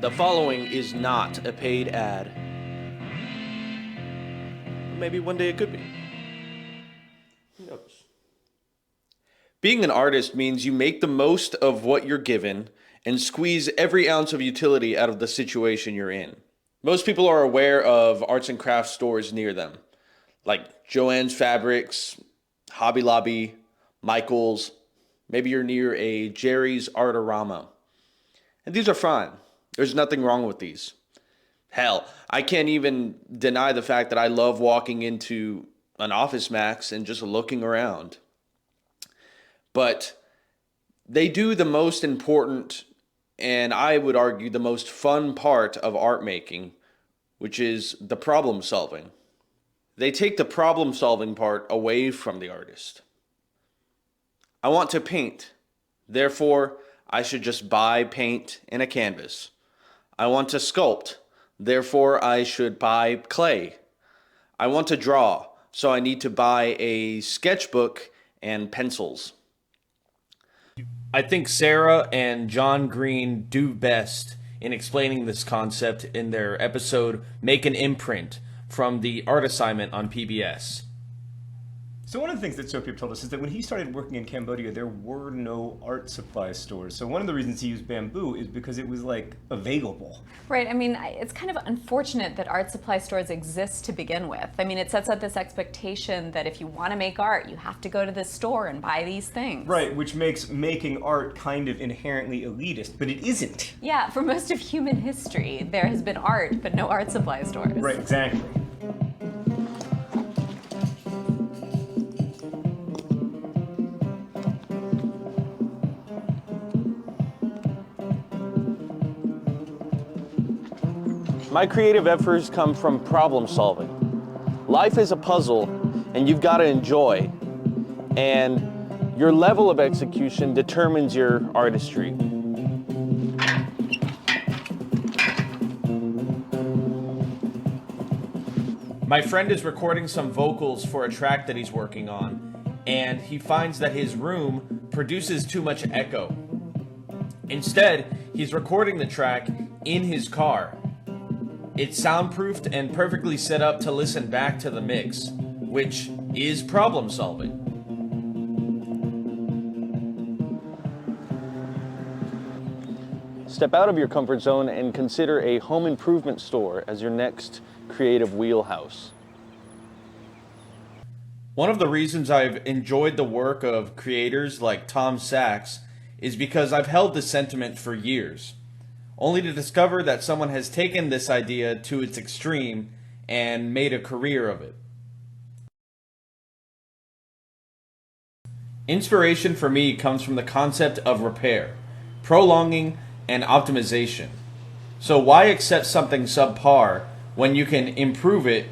The following is not a paid ad. Maybe one day it could be. Who knows? Being an artist means you make the most of what you're given and squeeze every ounce of utility out of the situation you're in. Most people are aware of arts and crafts stores near them, like Joann's Fabrics, Hobby Lobby, Michael's. Maybe you're near a Jerry's Artorama. And these are fine. There's nothing wrong with these. Hell, I can't even deny the fact that I love walking into an Office Max and just looking around. But they do the most important, and I would argue the most fun part of art making, which is the problem solving. They take the problem solving part away from the artist. I want to paint. Therefore, I should just buy paint and a canvas. I want to sculpt. Therefore, I should buy clay. I want to draw, so I need to buy a sketchbook and pencils. I think Sarah and John Green do best in explaining this concept in their episode Make an Imprint from the art assignment on PBS. So one of the things that Sophie told us is that when he started working in Cambodia, there were no art supply stores. So one of the reasons he used bamboo is because it was like available. Right. I mean, it's kind of unfortunate that art supply stores exist to begin with. I mean, it sets up this expectation that if you want to make art, you have to go to this store and buy these things. Right, which makes making art kind of inherently elitist, but it isn't. Yeah, for most of human history, there has been art, but no art supply stores. Right, exactly. My creative efforts come from problem solving. Life is a puzzle, and you've got to enjoy. And your level of execution determines your artistry. My friend is recording some vocals for a track that he's working on, and he finds that his room produces too much echo. Instead, he's recording the track in his car. It's soundproofed and perfectly set up to listen back to the mix, which is problem solving. Step out of your comfort zone and consider a home improvement store as your next creative wheelhouse. One of the reasons I've enjoyed the work of creators like Tom Sachs is because I've held this sentiment for years, only to discover that someone has taken this idea to its extreme and made a career of it. Inspiration for me comes from the concept of repair, prolonging, and optimization. So why accept something subpar when you can improve it,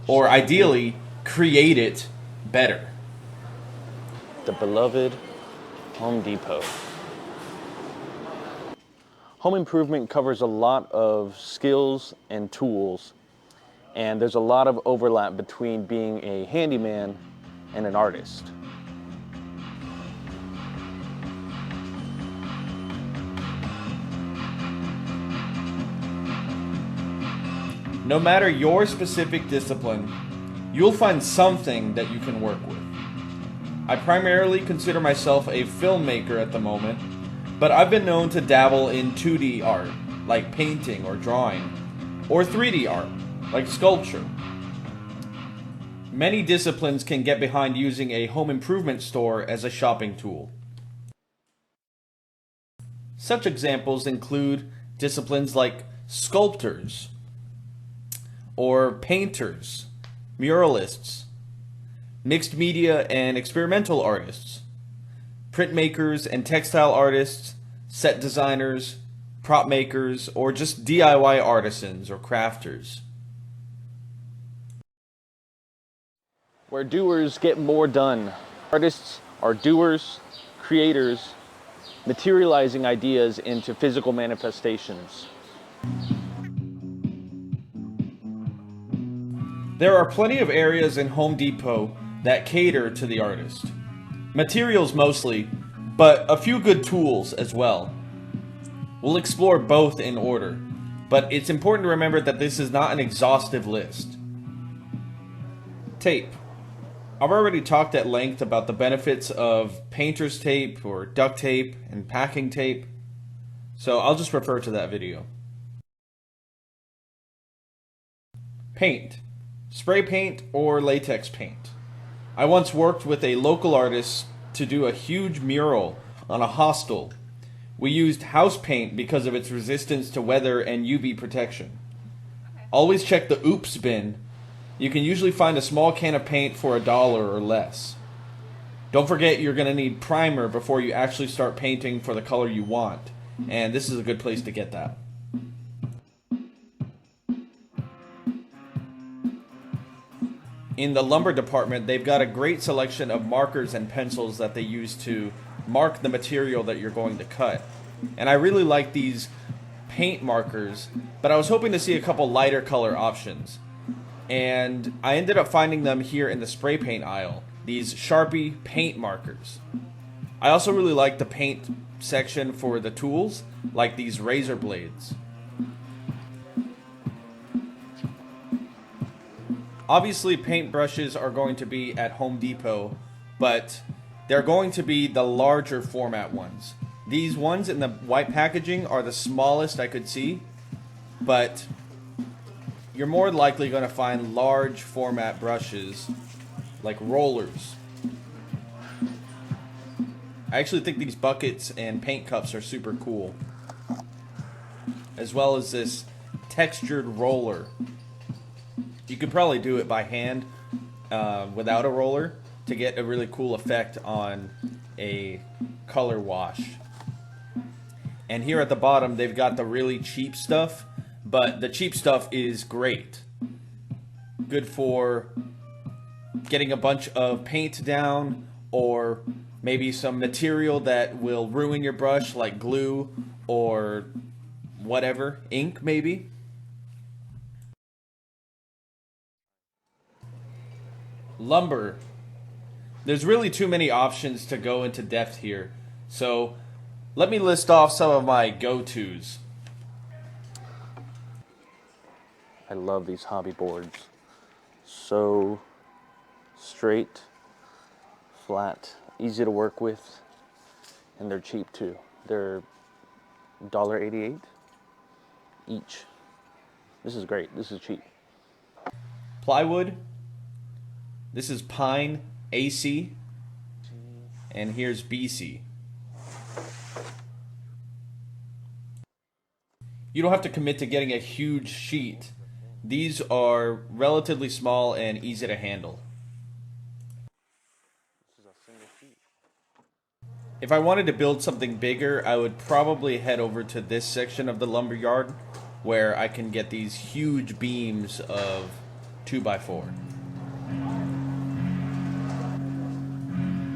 or ideally, create it better? The beloved Home Depot. Home improvement covers a lot of skills and tools, and there's a lot of overlap between being a handyman and an artist. No matter your specific discipline, you'll find something that you can work with. I primarily consider myself a filmmaker at the moment, but I've been known to dabble in 2D art, like painting or drawing, or 3D art, like sculpture. Many disciplines can get behind using a home improvement store as a shopping tool. Such examples include disciplines like sculptors, or painters, muralists, mixed media and experimental artists, printmakers and textile artists, set designers, prop makers, or just DIY artisans or crafters. Where doers get more done. Artists are doers, creators, materializing ideas into physical manifestations. There are plenty of areas in Home Depot that cater to the artist. Materials mostly, but a few good tools as well. We'll explore both in order. but it's important to remember that this is not an exhaustive list. Tape. I've already talked at length about the benefits of painter's tape or duct tape and packing tape, so I'll just refer to that video. Paint. Spray paint or latex paint. I once worked with a local artist to do a huge mural on a hostel. We used house paint because of its resistance to weather and UV protection. Always check the oops bin. You can usually find a small can of paint for $1 or less. Don't forget you're going to need primer before you actually start painting for the color you want, and this is a good place to get that. In the lumber department, they've got a great selection of markers and pencils that they use to mark the material that you're going to cut. And I really like these paint markers, but I was hoping to see a couple lighter color options. And I ended up finding them here in the spray paint aisle, these Sharpie paint markers. I also really like the paint section for the tools, like these razor blades. Obviously, paint brushes are going to be at Home Depot, but they're going to be the larger format ones. These ones in the white packaging are the smallest I could see, but you're more likely going to find large format brushes like rollers. I actually think these buckets and paint cups are super cool, as well as this textured roller. You could probably do it by hand without a roller to get a really cool effect on a color wash. And here at the bottom, they've got the really cheap stuff, but the cheap stuff is great. Good for getting a bunch of paint down, or maybe some material that will ruin your brush, like glue or whatever, ink maybe. Lumber. There's really too many options to go into depth here, so let me list off some of my go-tos. I love these hobby boards. So straight, flat, easy to work with, and they're cheap too. They're $1.88 each. This is great. This is cheap. Plywood. This is pine, AC, and here's BC. You don't have to commit to getting a huge sheet. These are relatively small and easy to handle. If I wanted to build something bigger, I would probably head over to this section of the lumber yard where I can get these huge beams of 2x4.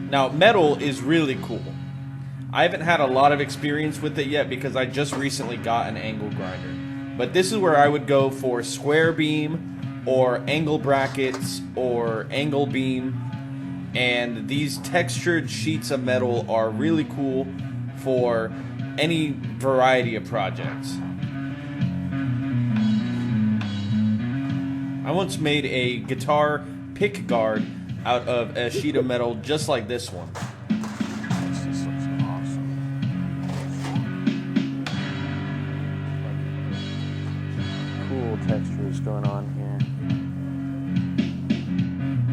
Now, metal is really cool. I haven't had a lot of experience with it yet because I just recently got an angle grinder. But this is where I would go for square beam or angle brackets or angle beam. And these textured sheets of metal are really cool for any variety of projects. I once made a guitar pick guard out of a sheet of metal just like this one. This looks awesome. Cool textures going on here.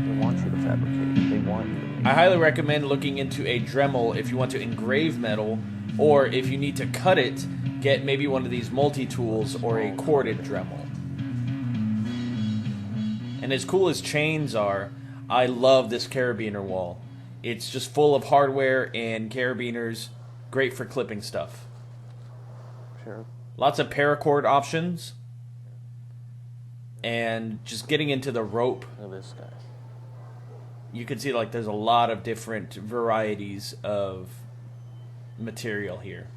They want you to fabricate. They want you to make. I highly recommend looking into a Dremel if you want to engrave metal, or if you need to cut it, get maybe one of these multi-tools or a corded Dremel. And as cool as chains are, I love this carabiner wall. It's just full of hardware and carabiners, great for clipping stuff. Sure. Lots of paracord options, and just getting into the rope. Look at this guy. You can see like there's a lot of different varieties of material here.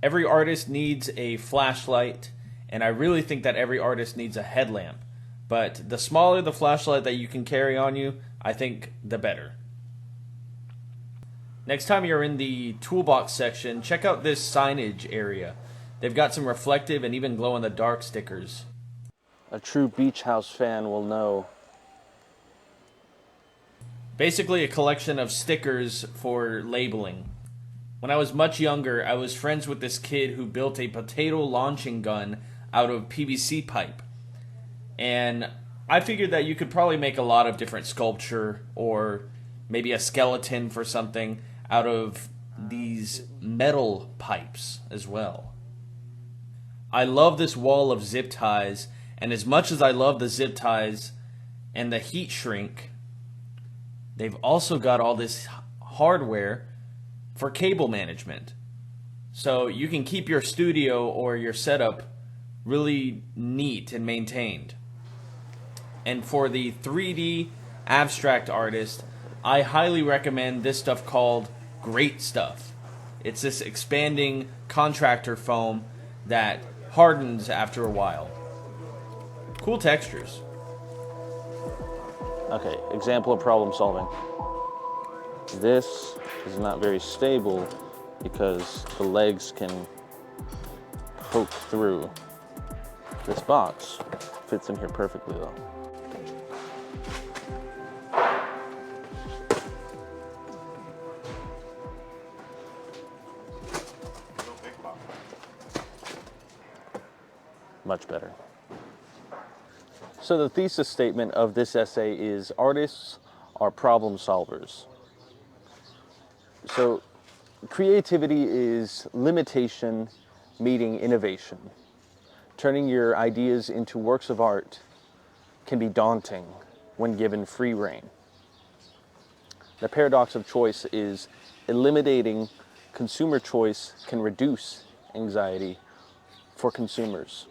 Every artist needs a flashlight, and I really think that every artist needs a headlamp. But the smaller the flashlight that you can carry on you, I think the better. Next time you're in the toolbox section, check out this signage area. They've got some reflective and even glow-in-the-dark stickers. A true beach house fan will know. Basically a collection of stickers for labeling. When I was much younger, I was friends with this kid who built a potato launching gun out of PVC pipe. And I figured that you could probably make a lot of different sculpture or maybe a skeleton for something out of these metal pipes as well. I love this wall of zip ties, and as much as I love the zip ties and the heat shrink, they've also got all this hardware for cable management. So you can keep your studio or your setup really neat and maintained. And for the 3D abstract artist, I highly recommend this stuff called Great Stuff. It's this expanding contractor foam that hardens after a while. Cool textures. Okay, example of problem solving. This is not very stable because the legs can poke through. This box fits in here perfectly though. Much better. So the thesis statement of this essay is artists are problem solvers. So creativity is limitation meeting innovation. Turning your ideas into works of art can be daunting when given free rein. The paradox of choice is eliminating consumer choice can reduce anxiety for consumers.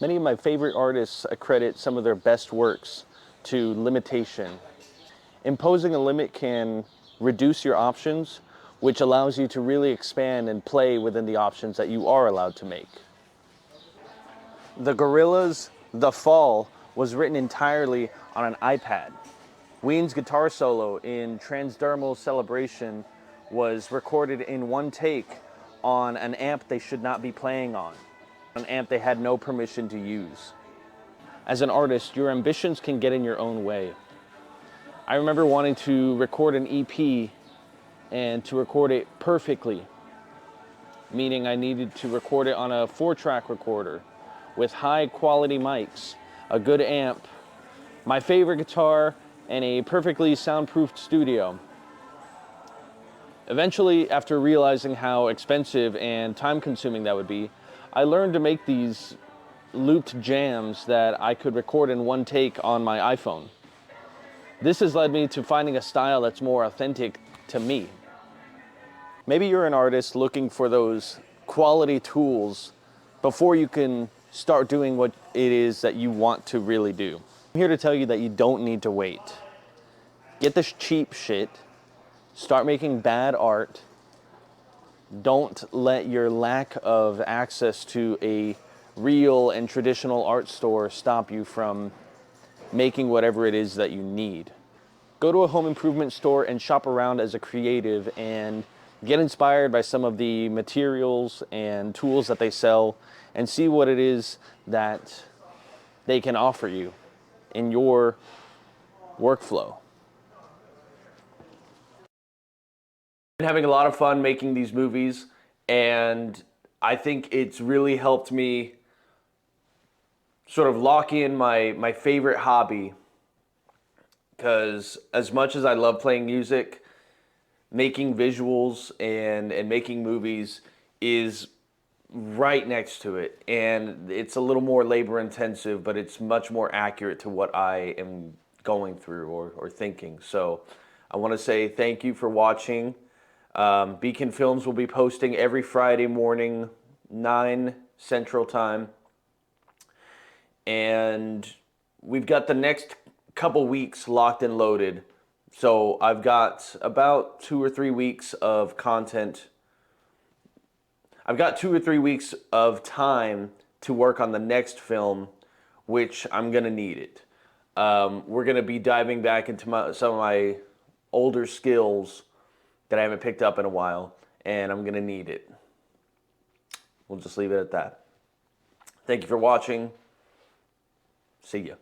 Many of my favorite artists accredit some of their best works to limitation. Imposing a limit can reduce your options, which allows you to really expand and play within the options that you are allowed to make. The Gorillaz' The Fall was written entirely on an iPad. Ween's guitar solo in Transdermal Celebration was recorded in one take on an amp they should not be playing on, an amp they had no permission to use. As an artist, your ambitions can get in your own way. I remember wanting to record an EP and to record it perfectly, meaning I needed to record it on a 4-track recorder with high quality mics, a good amp, my favorite guitar, and a perfectly soundproofed studio. Eventually, after realizing how expensive and time-consuming that would be, I learned to make these looped jams that I could record in one take on my iPhone. This has led me to finding a style that's more authentic to me. Maybe you're an artist looking for those quality tools before you can start doing what it is that you want to really do. I'm here to tell you that you don't need to wait. Get this cheap shit, start making bad art. Don't let your lack of access to a real and traditional art store stop you from making whatever it is that you need. Go to a home improvement store and shop around as a creative and get inspired by some of the materials and tools that they sell and see what it is that they can offer you in your workflow. Been having a lot of fun making these movies, and I think it's really helped me sort of lock in my favorite hobby, because as much as I love playing music, making visuals and making movies is right next to it, and it's a little more labor intensive, but it's much more accurate to what I am going through or thinking. So I want to say thank you for watching. Beacon Films will be posting every Friday morning, 9 Central Time. And we've got the next couple weeks locked and loaded. So I've got about 2 or 3 weeks of content. I've got 2 or 3 weeks of time to work on the next film, which I'm going to need it. We're going to be diving back into some of my older skills that I haven't picked up in a while, and I'm going to need it. We'll just leave it at that. Thank you for watching. See ya.